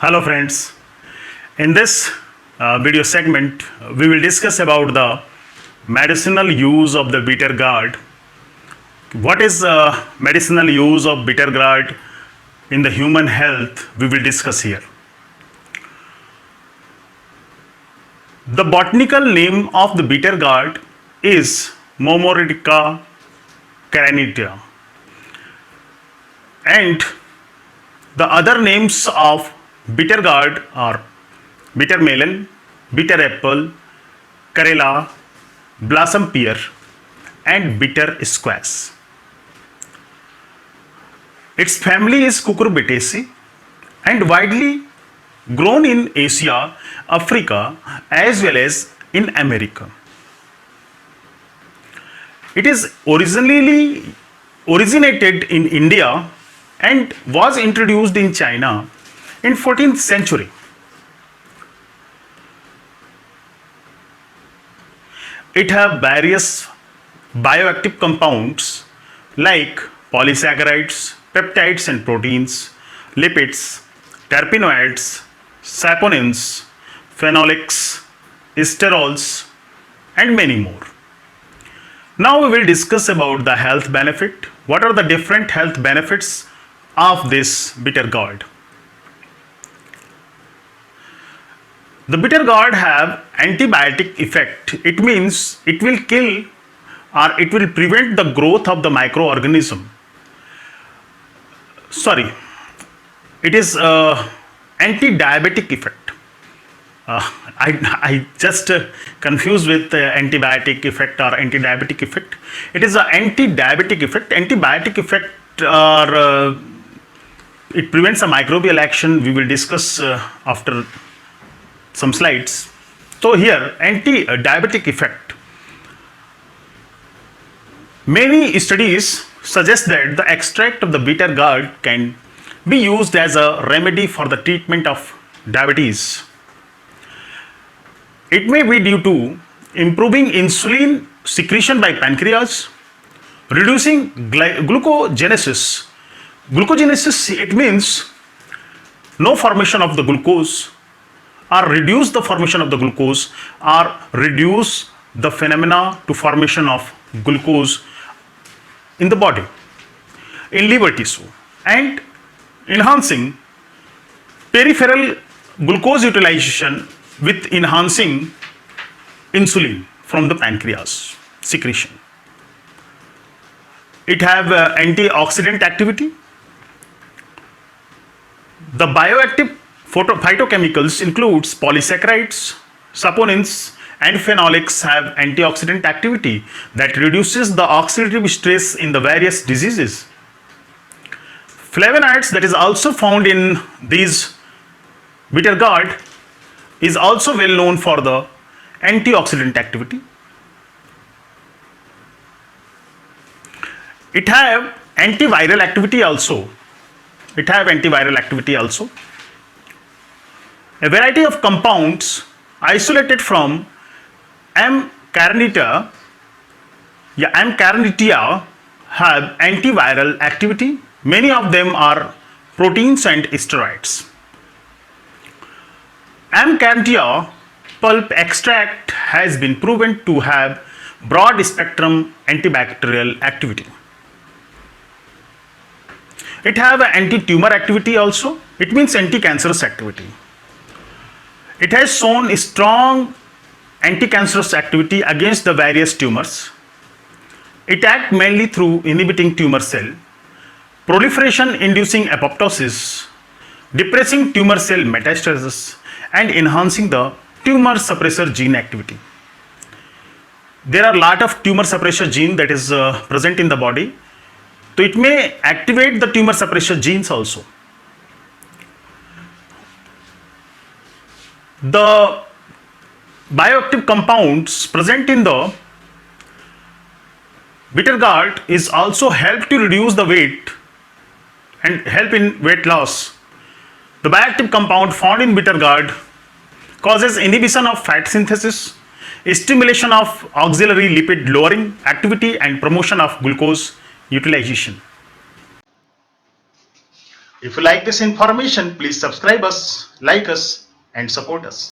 Hello friends, in this video segment we will discuss about the medicinal use of the bitter gourd. What is medicinal use of bitter gourd in the human health we will discuss here. The botanical name of the bitter gourd is Momordica carinata, and the other names of bitter gourd are bitter melon, bitter apple, karela, blossom pear, and bitter squash. Its family is Cucurbitaceae and widely grown in Asia, Africa, as well as in America. It is originally originated in India and was introduced in China in 14th century. It have various bioactive compounds like polysaccharides, peptides and proteins, lipids, terpenoids, saponins, phenolics, sterols, and many more. Now we will discuss about the health benefit. What are the different health benefits of this bitter gourd? The bitter gourd have antibiotic effect. It means it will kill or it will prevent the growth of the microorganism. Sorry, it is anti-diabetic effect. I just confused with antibiotic effect or anti-diabetic effect. It is an anti-diabetic effect. Antibiotic effect or it prevents a microbial action. We will discuss after some slides. So here, anti-diabetic effect. Many studies suggest that the extract of the bitter gourd can be used as a remedy for the treatment of diabetes. It may be due to improving insulin secretion by pancreas, reducing glucogenesis. Glucogenesis, it means no formation of the glucose, or reduce the formation of the glucose, or reduce the phenomena to formation of glucose in the body, in liver tissue, and enhancing peripheral glucose utilization with enhancing insulin from the pancreas secretion. It have antioxidant activity. The bioactive phytochemicals includes polysaccharides, saponins, and phenolics have antioxidant activity that reduces the oxidative stress in the various diseases. Flavonoids that is also found in these bitter gourd is also well known for the antioxidant activity. It have antiviral activity also. A variety of compounds isolated from M. carnitia have antiviral activity. Many of them are proteins and steroids. M. carnitia pulp extract has been proven to have broad spectrum antibacterial activity. It have an anti-tumor activity also. It means anti-cancerous activity. It has shown strong anti-cancerous activity against the various tumors. It acts mainly through inhibiting tumor cell proliferation, inducing apoptosis, depressing tumor cell metastasis, and enhancing the tumor suppressor gene activity. There are a lot of tumor suppressor gene that is present in the body. So it may activate the tumor suppressor genes also. The bioactive compounds present in the bitter gourd is also help to reduce the weight and help in weight loss. The bioactive compound found in bitter gourd causes inhibition of fat synthesis, stimulation of auxiliary lipid lowering activity, and promotion of glucose utilization. If you like this information, please subscribe us, like us, and support us.